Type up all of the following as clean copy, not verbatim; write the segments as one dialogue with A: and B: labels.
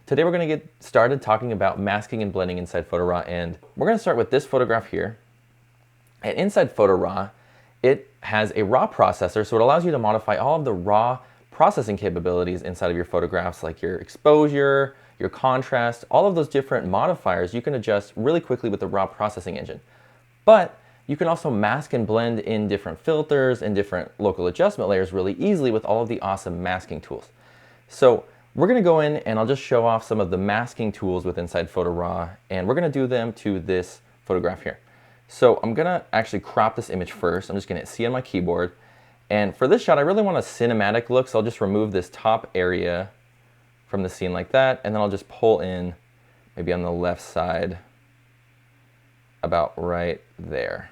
A: Today we're going to get started talking about masking and blending inside Photo Raw, and we're going to start with this photograph here. And inside Photo Raw, it has a raw processor, so it allows you to modify all of the raw processing capabilities inside of your photographs, like your exposure, your contrast, all of those different modifiers you can adjust really quickly with the raw processing engine. But you can also mask and blend in different filters and different local adjustment layers really easily with all of the awesome masking tools. So we're going to go in and I'll just show off some of the masking tools with inside Photo Raw, and we're going to do them to this photograph here. So I'm going to actually crop this image first. I'm just going to hit C on my keyboard. And for this shot, I really want a cinematic look, so I'll just remove this top area from the scene like that, and then I'll just pull in maybe on the left side about right there.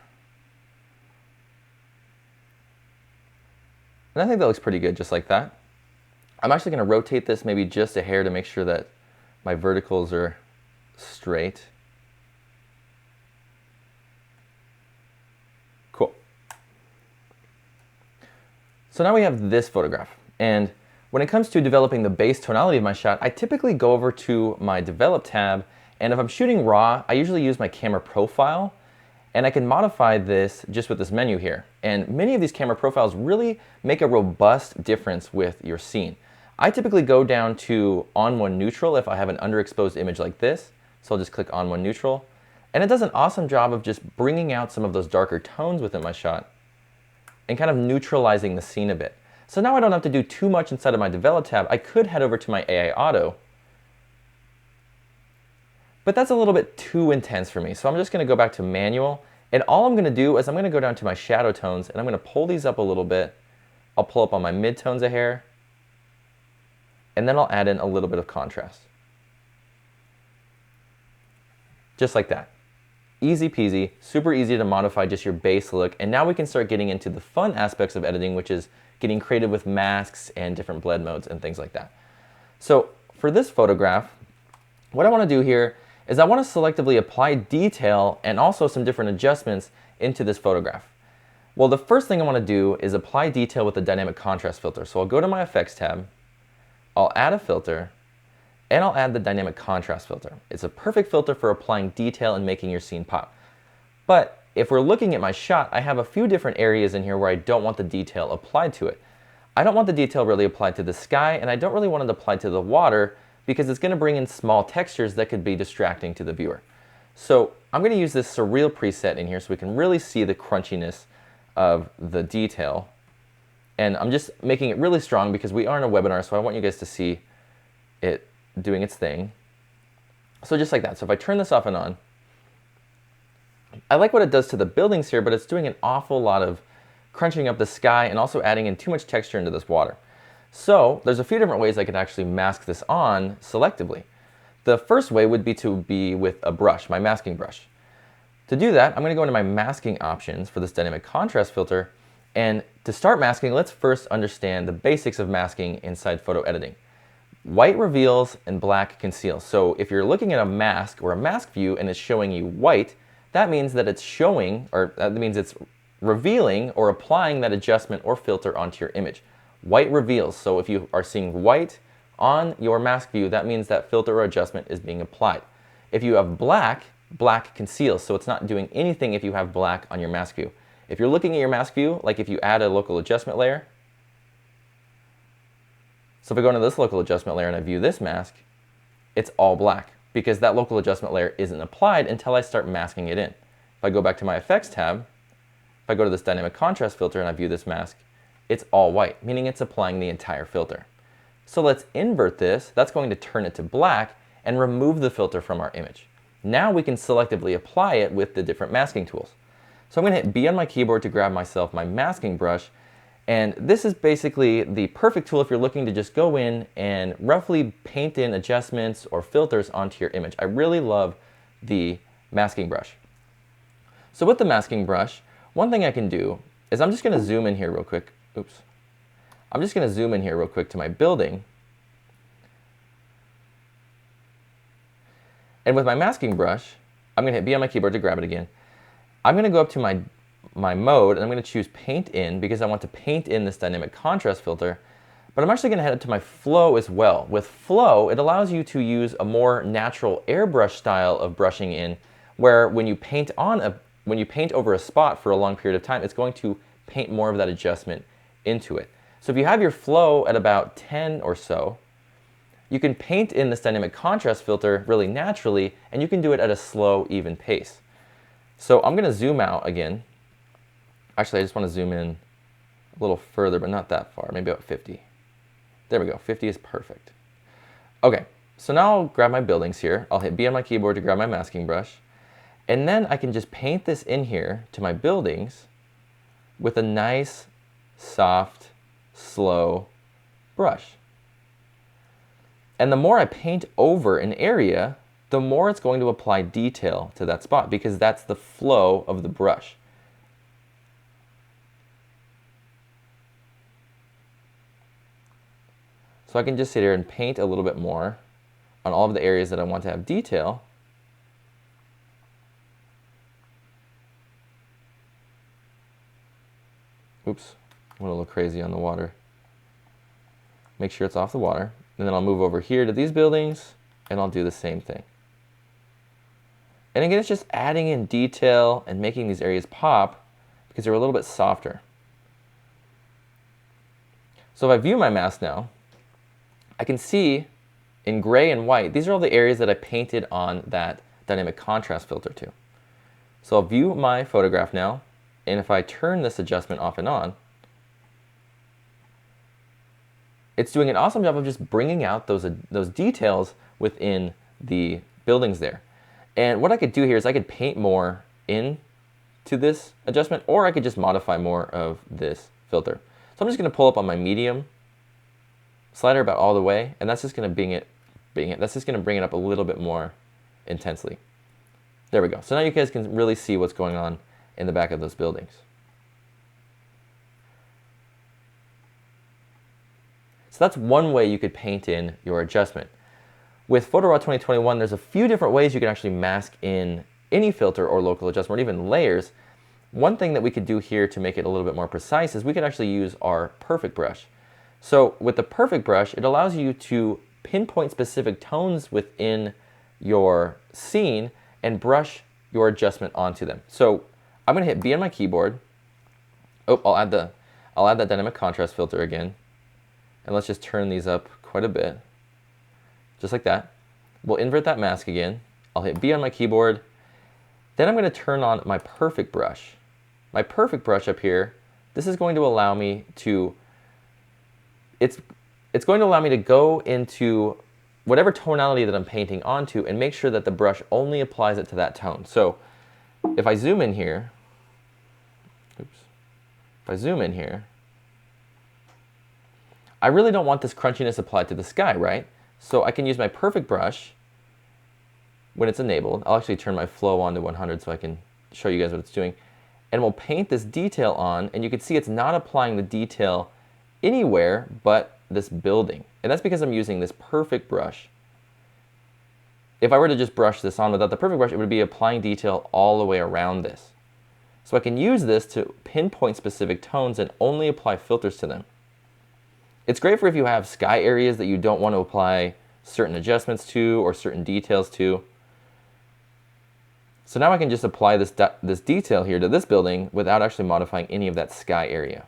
A: And I think that looks pretty good just like that. I'm actually going to rotate this maybe just a hair to make sure that my verticals are straight. Cool. So now we have this photograph, and when it comes to developing the base tonality of my shot, I typically go over to my Develop tab, and if I'm shooting raw, I usually use my camera profile, and I can modify this just with this menu here. And many of these camera profiles really make a robust difference with your scene. I typically go down to ON1 neutral if I have an underexposed image like this, so I'll just click ON1 neutral, and it does an awesome job of just bringing out some of those darker tones within my shot and kind of neutralizing the scene a bit. So now I don't have to do too much inside of my Develop tab. I could head over to my AI Auto, but that's a little bit too intense for me. So I'm just going to go back to Manual, and all I'm going to do is I'm going to go down to my shadow tones, and I'm going to pull these up a little bit. I'll pull up on my midtones a hair, and then I'll add in a little bit of contrast. Just like that. Easy peasy, super easy to modify just your base look, and now we can start getting into the fun aspects of editing, which is getting creative with masks and different blend modes and things like that. So for this photograph, what I want to do here is I want to selectively apply detail and also some different adjustments into this photograph. Well, the first thing I want to do is apply detail with the dynamic contrast filter. So I'll go to my effects tab, I'll add a filter, and I'll add the dynamic contrast filter. It's a perfect filter for applying detail and making your scene pop. But if we're looking at my shot, I have a few different areas in here where I don't want the detail applied to it. I don't want the detail really applied to the sky, and I don't really want it applied to the water because it's going to bring in small textures that could be distracting to the viewer. So I'm going to use this surreal preset in here so we can really see the crunchiness of the detail. And I'm just making it really strong because we are in a webinar, so I want you guys to see it doing its thing. So just like that. So if I turn this off and on, I like what it does to the buildings here, but it's doing an awful lot of crunching up the sky and also adding in too much texture into this water. So there's a few different ways I could actually mask this on selectively. The first way would be with a brush, my masking brush. To do that, I'm going to go into my masking options for this dynamic contrast filter. And to start masking, let's first understand the basics of masking inside photo editing. White reveals and black conceals. So if you're looking at a mask or a mask view and it's showing you white, that means that it's showing, or that means it's revealing or applying that adjustment or filter onto your image. White reveals. So if you are seeing white on your mask view, that means that filter or adjustment is being applied. If you have black, black conceals. So it's not doing anything if you have black on your mask view. If you're looking at your mask view, like if you add a local adjustment layer, so if I go into this local adjustment layer and I view this mask, it's all black because that local adjustment layer isn't applied until I start masking it in. If I go back to my effects tab, if I go to this dynamic contrast filter and I view this mask, it's all white, meaning it's applying the entire filter. So let's invert this. That's going to turn it to black and remove the filter from our image. Now we can selectively apply it with the different masking tools. So I'm going to hit B on my keyboard to grab myself my masking brush. And this is basically the perfect tool if you're looking to just go in and roughly paint in adjustments or filters onto your image. I really love the masking brush. So with the masking brush, one thing I can do is I'm just going to zoom in here real quick. Oops. I'm just going to zoom in here real quick to my building. And with my masking brush, I'm going to hit B on my keyboard to grab it again. I'm going to go up to my mode, and I'm going to choose Paint In because I want to paint in this dynamic contrast filter. But I'm actually going to head up to my flow as well. With flow, it allows you to use a more natural airbrush style of brushing in, where when you paint over a spot for a long period of time, it's going to paint more of that adjustment into it. So if you have your flow at about 10 or so, you can paint in this dynamic contrast filter really naturally, and you can do it at a slow, even pace. So I'm going to zoom out again. Actually, I just want to zoom in a little further, but not that far, maybe about 50. There we go, 50 is perfect. Okay, so now I'll grab my buildings here. I'll hit B on my keyboard to grab my masking brush. And then I can just paint this in here to my buildings with a nice, soft, slow brush. And the more I paint over an area, the more it's going to apply detail to that spot, because that's the flow of the brush. So I can just sit here and paint a little bit more on all of the areas that I want to have detail. Oops, went a little crazy on the water. Make sure it's off the water. And then I'll move over here to these buildings, and I'll do the same thing. And again, it's just adding in detail and making these areas pop because they're a little bit softer. So if I view my mask now, I can see in gray and white, these are all the areas that I painted on that dynamic contrast filter to. So I'll view my photograph now, and if I turn this adjustment off and on, it's doing an awesome job of just bringing out those details within the buildings there. And what I could do here is I could paint more into this adjustment, or I could just modify more of this filter. So I'm just going to pull up on my medium slider about all the way, and that's just going to bring it up a little bit more intensely. There we go. So now you guys can really see what's going on in the back of those buildings. So that's one way you could paint in your adjustment. With PhotoRaw 2021, there's a few different ways you can actually mask in any filter or local adjustment, or even layers. One thing that we could do here to make it a little bit more precise is we could actually use our perfect brush. So with the perfect brush, it allows you to pinpoint specific tones within your scene and brush your adjustment onto them. So I'm going to hit B on my keyboard. Oh, I'll add that dynamic contrast filter again. And let's just turn these up quite a bit. Just like that. We'll invert that mask again. I'll hit B on my keyboard. Then I'm going to turn on my perfect brush. My perfect brush up here, this is going to allow me to, it's going to allow me to go into whatever tonality that I'm painting onto and make sure that the brush only applies it to that tone. So if I zoom in here, I really don't want this crunchiness applied to the sky, right? So I can use my perfect brush when it's enabled. I'll actually turn my flow on to 100 so I can show you guys what it's doing. And we'll paint this detail on, and you can see it's not applying the detail anywhere but this building. And that's because I'm using this perfect brush. If I were to just brush this on without the perfect brush, it would be applying detail all the way around this. So I can use this to pinpoint specific tones and only apply filters to them. It's great for if you have sky areas that you don't want to apply certain adjustments to or certain details to. So now I can just apply this detail here to this building without actually modifying any of that sky area.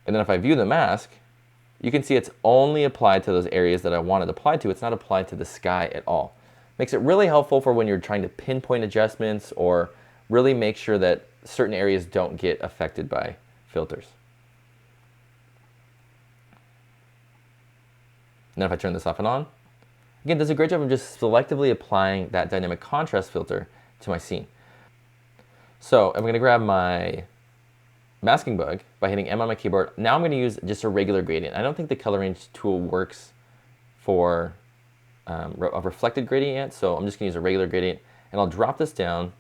A: And then if I view the mask, you can see it's only applied to those areas that I want it applied to. It's not applied to the sky at all. Makes it really helpful for when you're trying to pinpoint adjustments or really make sure that certain areas don't get affected by filters. Now if I turn this off and on, again, it does a great job of just selectively applying that dynamic contrast filter to my scene. So I'm going to grab my masking bug by hitting M on my keyboard. Now I'm going to use just a regular gradient. I don't think the color range tool works for a reflected gradient yet, so I'm just going to use a regular gradient, and I'll drop this down.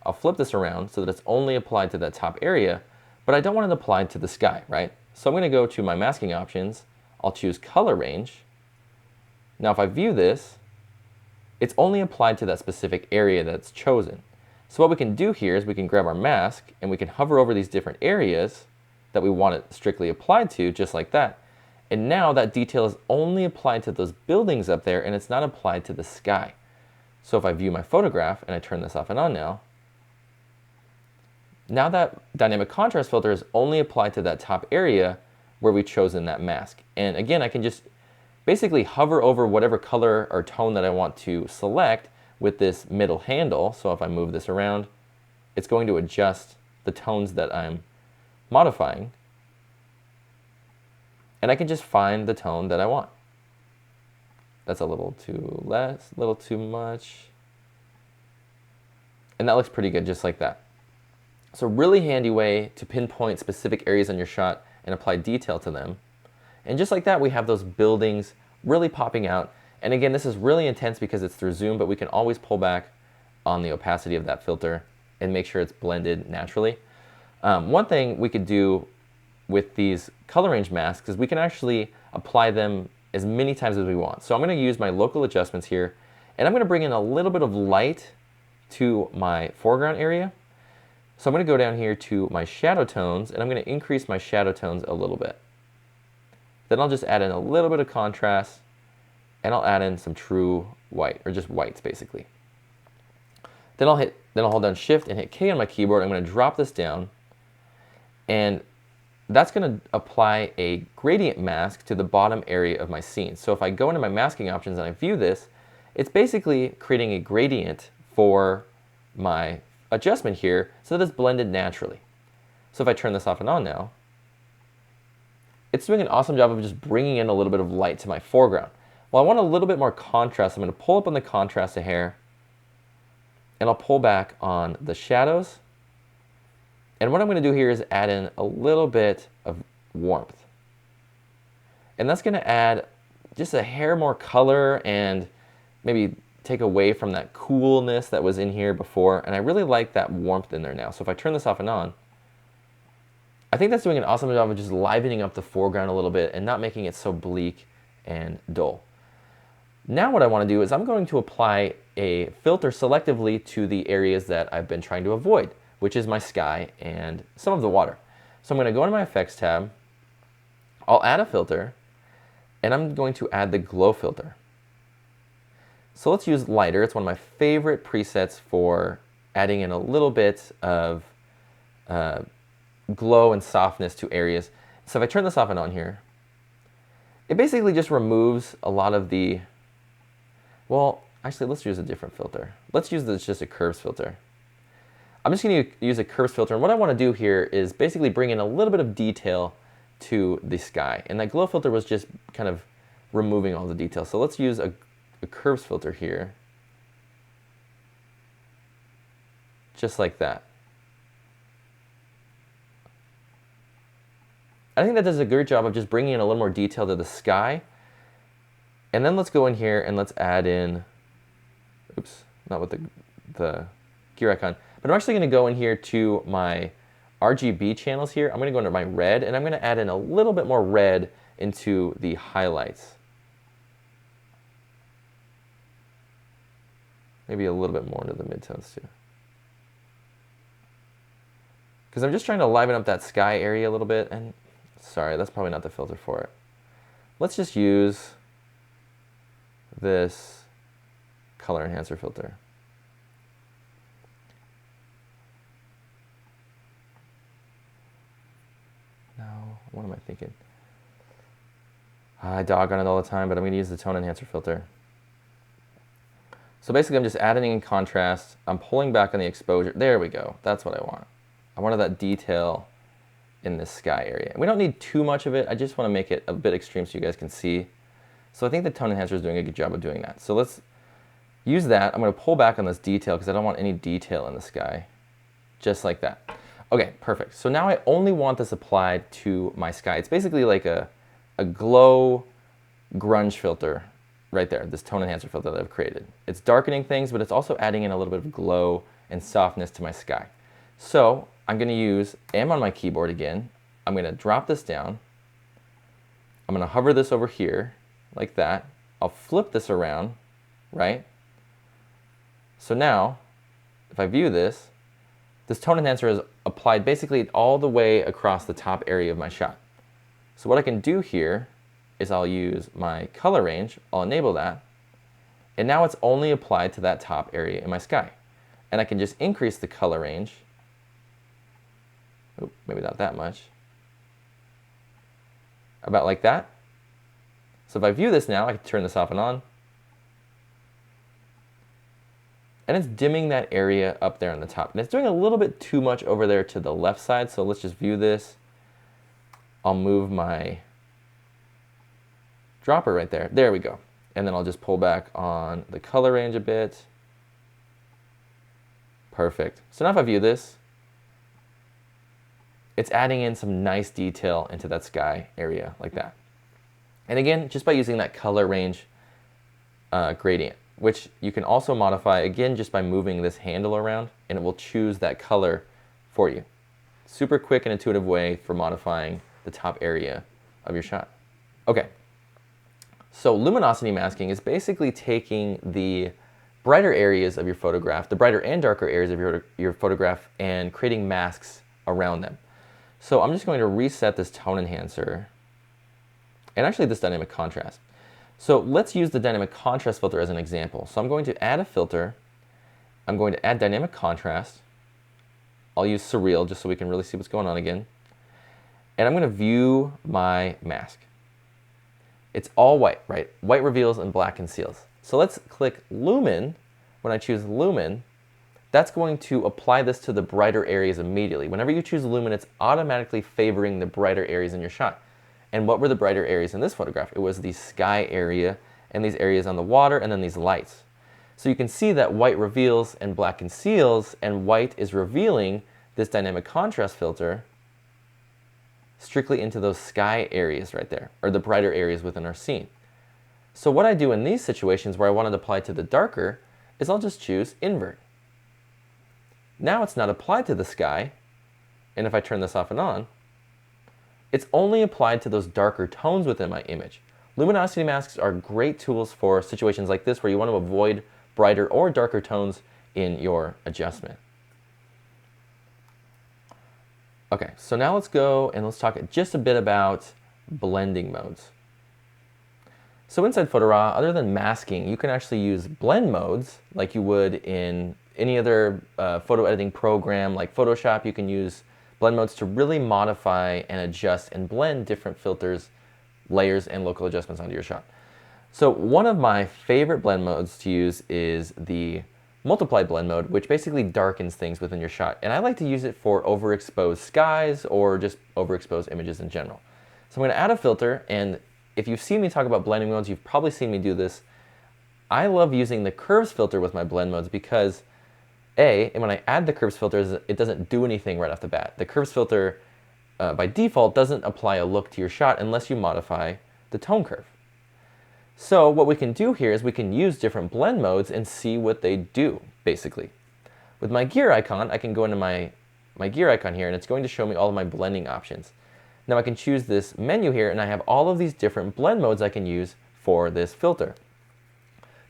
A: I'll flip this around so that it's only applied to that top area, but I don't want it applied to the sky, right? So I'm going to go to my masking options. I'll choose color range. Now if I view this, it's only applied to that specific area that's chosen. So what we can do here is we can grab our mask and we can hover over these different areas that we want it strictly applied to, just like that. And now that detail is only applied to those buildings up there, and it's not applied to the sky. So if I view my photograph and I turn this off and on now that dynamic contrast filter is only applied to that top area where we chose in that mask. And again, I can just basically hover over whatever color or tone that I want to select with this middle handle. So if I move this around, it's going to adjust the tones that I'm modifying. And I can just find the tone that I want. That's a little too less, a little too much. And that looks pretty good just like that. So really handy way to pinpoint specific areas on your shot and apply detail to them. And just like that, we have those buildings really popping out. And again, this is really intense because it's through zoom, but we can always pull back on the opacity of that filter and make sure it's blended naturally. One thing we could do with these color range masks is we can actually apply them as many times as we want. So I'm going to use my local adjustments here, and I'm going to bring in a little bit of light to my foreground area. So I'm going to go down here to my shadow tones, and I'm going to increase my shadow tones a little bit. Then I'll just add in a little bit of contrast, and I'll add in some true white, or just whites basically. Then I'll hold down Shift and hit K on my keyboard. I'm going to drop this down, and that's going to apply a gradient mask to the bottom area of my scene. So if I go into my masking options and I view this, it's basically creating a gradient for my adjustment here so that it's blended naturally. So if I turn this off and on now, it's doing an awesome job of just bringing in a little bit of light to my foreground. Well, I want a little bit more contrast. I'm going to pull up on the contrast a hair, and I'll pull back on the shadows. And what I'm going to do here is add in a little bit of warmth. And that's going to add just a hair more color and maybe take away from that coolness that was in here before. And I really like that warmth in there now. So if I turn this off and on, I think that's doing an awesome job of just livening up the foreground a little bit and not making it so bleak and dull. Now what I want to do is I'm going to apply a filter selectively to the areas that I've been trying to avoid, which is my sky and some of the water. So I'm going to go into my effects tab, I'll add a filter, and I'm going to add the glow filter. So let's use lighter. It's one of my favorite presets for adding in a little bit of glow and softness to areas. So if I turn this off and on here, it basically just removes a lot of the, well, actually let's use a different filter. Let's use this just a curves filter. I'm just going to use a curves filter, and what I want to do here is basically bring in a little bit of detail to the sky. And that glow filter was just kind of removing all the detail. So let's use a curves filter here, just like that. I think that does a great job of just bringing in a little more detail to the sky. And then let's go in here and let's add in, oops, not with the gear icon, but I'm actually going to go in here to my RGB channels here. I'm going to go into my red, and I'm going to add in a little bit more red into the highlights. Maybe a little bit more into the midtones too. Because I'm just trying to liven up that sky area a little bit, and sorry, that's probably not the filter for it. Let's just use this color enhancer filter. No, what am I thinking? I dog on it all the time, but I'm going to use the tone enhancer filter. So basically I'm just adding in contrast, I'm pulling back on the exposure, there we go, that's what I want. I wanted that detail in this sky area. And we don't need too much of it, I just want to make it a bit extreme so you guys can see. So I think the tone enhancer is doing a good job of doing that. So let's use that, I'm going to pull back on this detail because I don't want any detail in the sky, just like that. Okay, perfect. So now I only want this applied to my sky. It's basically like a glow grunge filter. Right there, this tone enhancer filter that I've created. It's darkening things, but it's also adding in a little bit of glow and softness to my sky. So I'm going to use M on my keyboard again. I'm going to drop this down. I'm going to hover this over here, like that. I'll flip this around, right? So now, if I view this this tone enhancer is applied basically all the way across the top area of my shot. So what I can do here is I'll use my color range, I'll enable that, and now it's only applied to that top area in my sky. And I can just increase the color range. Oop, maybe not that much. About like that. So if I view this now, I can turn this off and on. And it's dimming that area up there on the top. And it's doing a little bit too much over there to the left side, so let's just view this. I'll move my dropper right there. There we go. And then I'll just pull back on the color range a bit. Perfect. So now if I view this, it's adding in some nice detail into that sky area like that. And again, just by using that color range gradient, which you can also modify, again, just by moving this handle around, and it will choose that color for you. Super quick and intuitive way for modifying the top area of your shot. Okay, so luminosity masking is basically taking the brighter areas of your photograph, the brighter and darker areas of your photograph, and creating masks around them. So I'm just going to reset this tone enhancer, and actually this dynamic contrast. So let's use the dynamic contrast filter as an example. So I'm going to add a filter. I'm going to add dynamic contrast. I'll use surreal just so we can really see what's going on again. And I'm going to view my mask. It's all white, right? White reveals and black conceals. So let's click lumen. When I choose lumen, that's going to apply this to the brighter areas immediately. Whenever you choose lumen, it's automatically favoring the brighter areas in your shot. And what were the brighter areas in this photograph? It was the sky area and these areas on the water and then these lights. So you can see that white reveals and black conceals, and white is revealing this dynamic contrast filter strictly into those sky areas right there, or the brighter areas within our scene. So what I do in these situations where I want to apply to the darker is I'll just choose invert. Now it's not applied to the sky, and if I turn this off and on, it's only applied to those darker tones within my image. Luminosity masks are great tools for situations like this where you want to avoid brighter or darker tones in your adjustment. Okay, so now let's go and let's talk just a bit about blending modes. So inside PhotoRaw, other than masking, you can actually use blend modes like you would in any other photo editing program like Photoshop. You can use blend modes to really modify and adjust and blend different filters, layers, and local adjustments onto your shot. So one of my favorite blend modes to use is the multiply blend mode, which basically darkens things within your shot. And I like to use it for overexposed skies or just overexposed images in general. So I'm going to add a filter, and if you've seen me talk about blending modes, you've probably seen me do this. I love using the curves filter with my blend modes because and when I add the curves filters, it doesn't do anything right off the bat. The curves filter, by default, doesn't apply a look to your shot unless you modify the tone curve. So what we can do here is we can use different blend modes and see what they do, basically. With my gear icon, I can go into my gear icon here, and it's going to show me all of my blending options. Now I can choose this menu here, and I have all of these different blend modes I can use for this filter.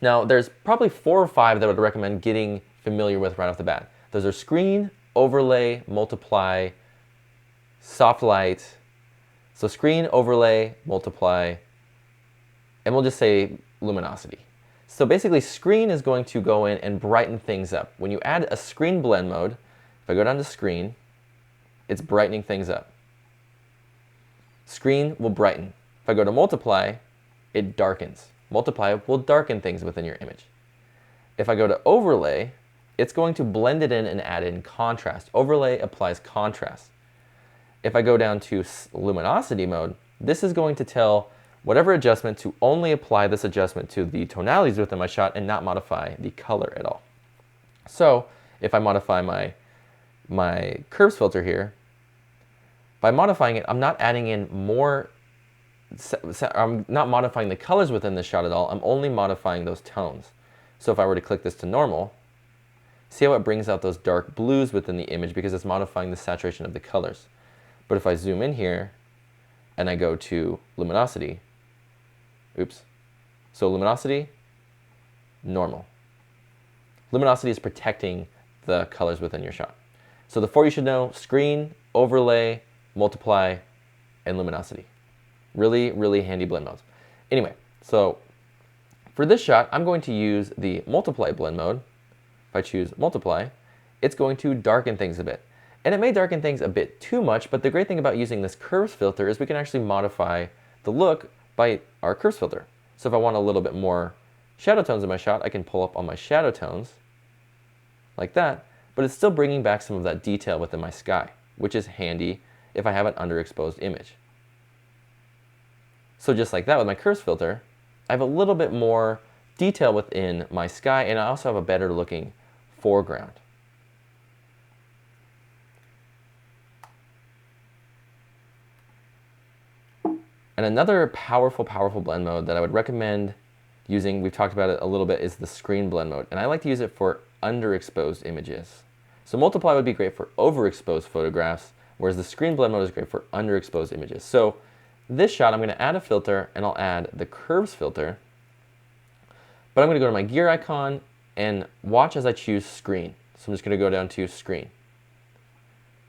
A: Now there's probably 4 or 5 that I would recommend getting familiar with right off the bat. Those are screen, overlay, multiply, soft light. So screen, overlay, multiply, and we'll just say luminosity. So basically screen is going to go in and brighten things up. When you add a screen blend mode, if I go down to screen, it's brightening things up. Screen will brighten. If I go to multiply, it darkens. Multiply will darken things within your image. If I go to overlay, it's going to blend it in and add in contrast. Overlay applies contrast. If I go down to luminosity mode, this is going to tell whatever adjustment to only apply this adjustment to the tonalities within my shot and not modify the color at all. So if I modify my curves filter here, by modifying it, I'm not adding in more, I'm not modifying the colors within the shot at all. I'm only modifying those tones. So if I were to click this to normal, see how it brings out those dark blues within the image because it's modifying the saturation of the colors. But if I zoom in here and I go to luminosity, so luminosity, normal. Luminosity is protecting the colors within your shot. So the 4 you should know: screen, overlay, multiply, and luminosity. Really, really handy blend modes. Anyway, so for this shot, I'm going to use the multiply blend mode. If I choose multiply, it's going to darken things a bit. And it may darken things a bit too much, but the great thing about using this curves filter is we can actually modify the look by our curves filter. So if I want a little bit more shadow tones in my shot, I can pull up on my shadow tones like that, but it's still bringing back some of that detail within my sky, which is handy if I have an underexposed image. So just like that, with my curves filter, I have a little bit more detail within my sky, and I also have a better looking foreground. And another powerful blend mode that I would recommend using, we've talked about it a little bit, is the screen blend mode. And I like to use it for underexposed images. So multiply would be great for overexposed photographs, whereas the screen blend mode is great for underexposed images. So this shot, I'm going to add a filter, and I'll add the curves filter. But I'm going to go to my gear icon and watch as I choose screen. So I'm just going to go down to screen.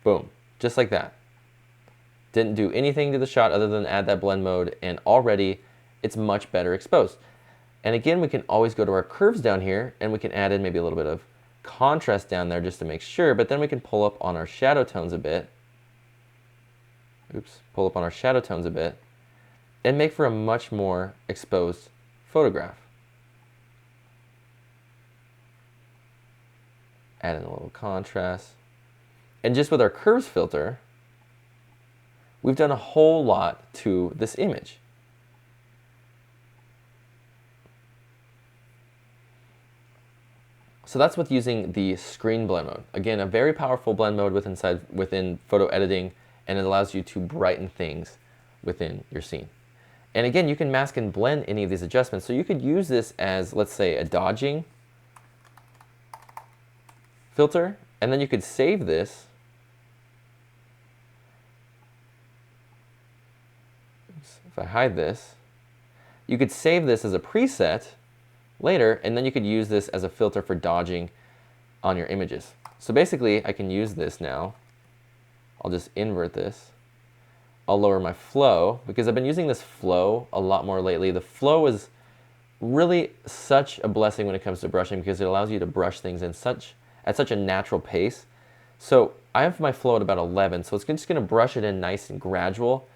A: Boom, just like that. Didn't do anything to the shot other than add that blend mode, and already it's much better exposed. And again, we can always go to our curves down here, and we can add in maybe a little bit of contrast down there just to make sure, but then we can pull up on our shadow tones a bit. Oops, pull up on our shadow tones a bit, and make for a much more exposed photograph. Add in a little contrast. And just with our curves filter, we've done a whole lot to this image. So that's with using the screen blend mode. Again, a very powerful blend mode within photo editing, and it allows you to brighten things within your scene. And again, you can mask and blend any of these adjustments. So you could use this as, let's say, a dodging filter, and then you could save this. If I hide this, you could save this as a preset later, and then you could use this as a filter for dodging on your images. So basically, I can use this now. I'll just invert this. I'll lower my flow, because I've been using this flow a lot more lately. The flow is really such a blessing when it comes to brushing, because it allows you to brush things at such a natural pace. So I have my flow at about 11, so it's just going to brush it in nice and gradual.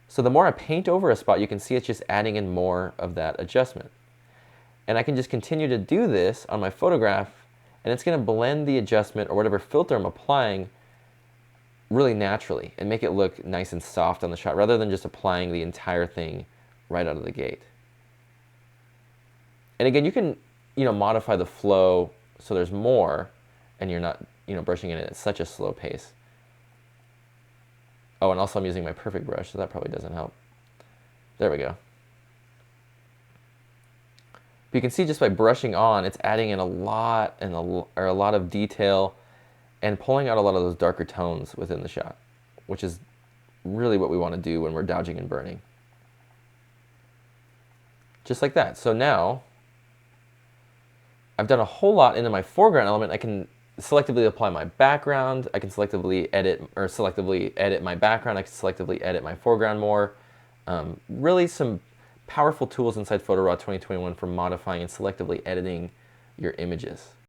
A: So the more I paint over a spot, you can see it's just adding in more of that adjustment. And I can just continue to do this on my photograph, and it's going to blend the adjustment or whatever filter I'm applying really naturally and make it look nice and soft on the shot, rather than just applying the entire thing right out of the gate. And again, you can modify the flow so there's more, and you're not brushing it at such a slow pace. Oh, and also I'm using my perfect brush, so that probably doesn't help. There we go. But you can see just by brushing on, it's adding in a lot of detail and pulling out a lot of those darker tones within the shot, which is really what we want to do when we're dodging and burning. Just like that. So now I've done a whole lot into my foreground element. I can selectively apply my background. I can selectively edit my background. I can selectively edit my foreground more. Really some powerful tools inside PhotoRaw 2021 for modifying and selectively editing your images.